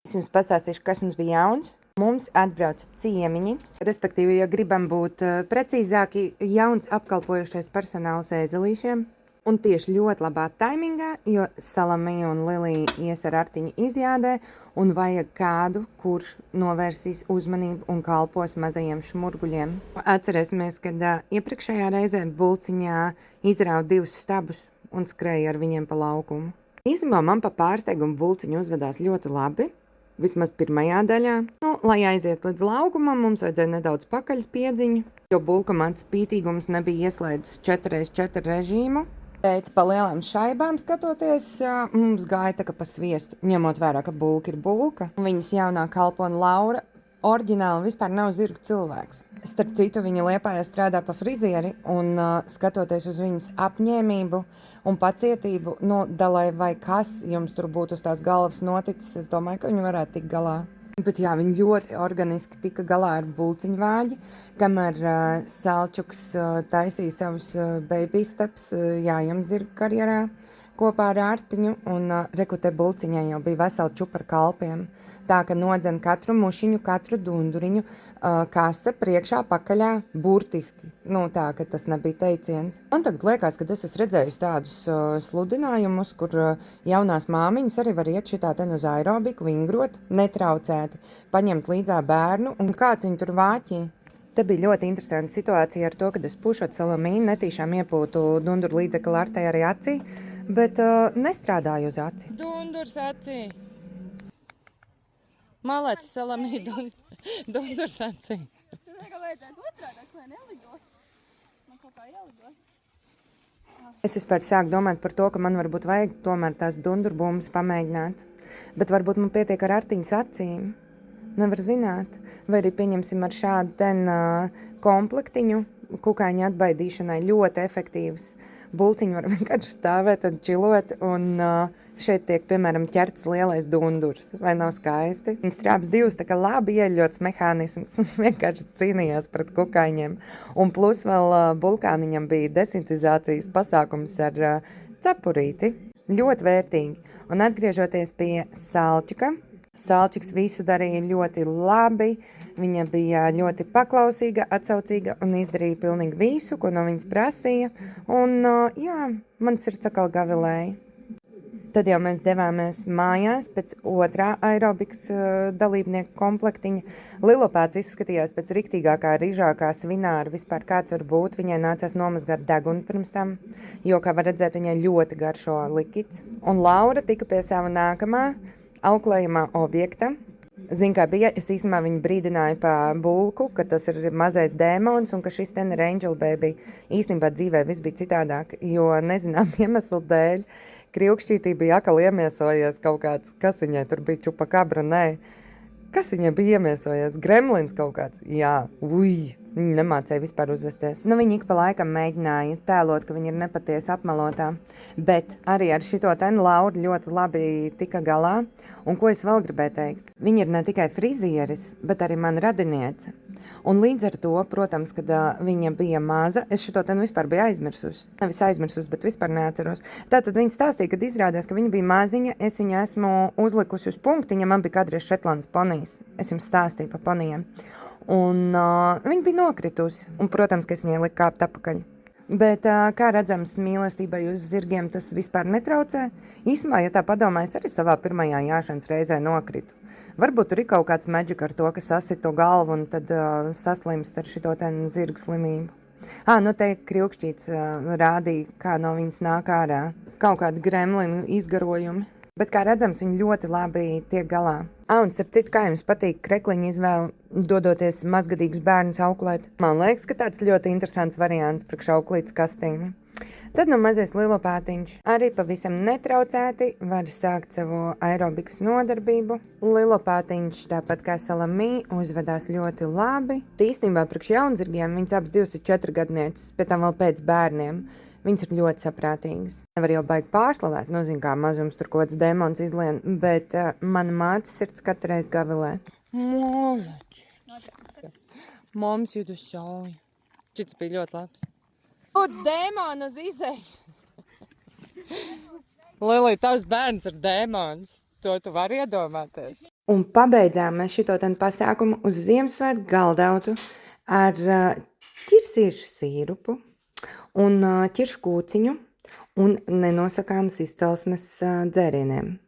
Es jums pastāstīšu, kas mums bija jauns. Mums atbrauca ciemiņi, respektīvi, ja gribam būt precīzāki, jauns apkalpojošais personāls ēzelīšiem. Un tieši ļoti labā taimingā, jo Salamija un Lilija ies ar Artiņu izjādē un vajag kādu, kurš novērsīs uzmanību un kalpos mazajiem šmurguļiem. Atcerēsimies, kad iepriekšējā reizē Bulciņā izrauda 2 stabus un skrēja ar viņiem pa laukumu. Īstenībā man pa pārsteigumu Bulciņu uzvedās ļoti labi. Vismaz pirmajā daļā. Lai aiziet līdz laukumam, mums vajadzēja nedaudz pakaļ spiedziņu, jo bulkamats spītīgums nebija ieslēdzis 4x4 režīmu. Bet pa lielām šaibām skatoties, mums gāja tā kā pa sviestu, ņemot vērā, ka bulka ir bulka. Viņas jaunā kalpona Laura oriģināli vispār nav zirgu cilvēks. Starp citu, viņa Liepājā strādā pa frizieri un skatoties uz viņas apņēmību un pacietību, dalai vai kas jums tur būtu uz tās galvas noticis, es domāju, ka viņa varētu tikt galā. Bet jā, viņa ļoti organiski tika galā ar Bulciņu vāģi, kamēr Salčuks taisīja savus baby steps jājam zirgu karjerā kopā ar Artiņu, un rekutē Bulciņai jau bija vesela čupa ar kalpiem. Tā, ka nodzen katru mušiņu, katru dunduriņu, kase priekšā pakaļā burtiski. Tā, ka tas nebija teiciens. Man tagad liekas, ka es esmu redzējusi tādus sludinājumus, kur jaunās māmiņas arī var iet šitā ten uz aerobiku, vingrot, netraucēti, paņemt līdzā bērnu, un kāds viņu tur vāķī. Te bija ļoti interesanta situācija ar to, kad es pušot Salamīnu, netīšām iepūtu dunduru līdzekli Artai arī acī, bet nestrādāju uz aci. Dundurs acī. Malēts Salamī dundurs acī. Tu kā vajadzētu otrādāk, lai nelido? Man kaut kā ielido. Es vispār sāku domāt par to, ka man varbūt vajag tomēr tās dundurbumbas pamēģināt. Bet varbūt man pietiek ar Artiņas acīm. Nevar zināt. Vai arī pieņemsim ar šādu ten komplektiņu kukaiņu atbaidīšanai ļoti efektīvs. Bulciņi var vienkārši stāvēt un čilot, un šeit tiek, piemēram, ķerts lielais dundurs. Vai nav skaisti? Un strāps 2 tā kā labi ieļots mehānisms vienkārši cīnījās pret kukaiņiem. Un plus vēl bulkāniņam bija desintizācijas pasākums ar cepurīti. Ļoti vērtīgi. Un atgriežoties pie Salčika, Salčiks visu darīja ļoti labi, viņa bija ļoti paklausīga, atsaucīga un izdarīja pilnīgi visu, ko no viņas prasīja. Un jā, man sirds atkal gavilēja. Tad jau mēs devāmies mājās pēc otrā aerobikas dalībnieku komplektiņa. Lilopāts izskatījās pēc riktīgākā, rižākā svināra vispār kāds var būt. Viņai nācās nomazgāt degunu pirms tam, jo, kā var redzēt, viņai ļoti garšo likids. Un Laura tika pie sava nākamā auklējumā objekta. Zin, kā bija, es īstenībā viņu brīdināju pa bulku, ka tas ir mazais dēmons un ka šis ten ir Angel Baby. Īstenībā dzīvē viss bija citādāk, jo nezinām iemeslu dēļ Kriukšķītī bija akal iemiesojies kaut kāds, kas viņai tur bija čupakabra, nē. Kas viņai bija iemiesojies? Gremlins kaut kāds? Jā, viņa nemācēja vispār uzvesties. Viņa ik pa laikam mēģināja tēlot, ka viņa ir nepatiesi apmelotā, bet arī ar šito ten Laura ļoti labi tika galā. Un ko es vēl gribēju teikt? Viņa ir ne tikai frizieris, bet arī man radiniece. Un līdz ar to, protams, kad viņa bija maza, es šito ten vispār biju aizmirsusi. Nevis aizmirsusi, bet vispār neatceros. Tātad viņa stāstīja, kad izrādās, ka viņa bija maziņa, es viņu esmu uzlikusi uz punktiņa, man bija kādreiz Šetlandes ponijas. Es jums stāstīju pa ponijiem. Un viņa bija nokritusi. Un, protams, ka es viņai liku kāpt apakaļ. Bet, kā redzams, mīlestībai uz zirgiem tas vispār netraucē. Īstenībā, ja tā padomā, es arī savā pirmajā jāšanas reizē nokritu. Varbūt tur ir kaut kāds magic ar to, ka sasit to galvu un tad saslimst ar šito ten zirgu slimību. Te Kriukšķīts rādīja, kā no viņas nāk ārā. Kaut kādi gremlinu izgarojumi. Bet, kā redzams, viņi ļoti labi tiek galā. Un starp citu, kā jums patīk krekliņa izvēle dodoties mazgadīgus bērnus auklēt? Man liekas, ka tāds ļoti interesants variants priekš auklītes kastiņu. Tad mazais Lilopātiņš arī pavisam netraucēti var sākt savu aerobikas nodarbību. Lilopātiņš, tāpat kā Salamī, uzvedās ļoti labi. Īstenībā priekš jaunzirgiem viņas abas 24 gadnieces, pēc tam vēl pēc bērniem. Viņas ir ļoti saprātīgas. Nevar jau baigi pārslavēt, zin kā mazums tur kaut kāds demons izlien, bet mana māca sirds katru reizi gavilē. Molečs. Mums jūt uz sauju. Šits bija ļoti labs. Lūdzu, dēmonu uz izēju. Lilija, tavs bērns ir dēmons. To tu vari iedomāties. Un pabeidzām mēs šito ten pasākumu uz Ziemassvētku galdautu ar ķirsīšu sīrupu un ķiršu kūciņu un nenosakāmas izcelsmes dzērieniem.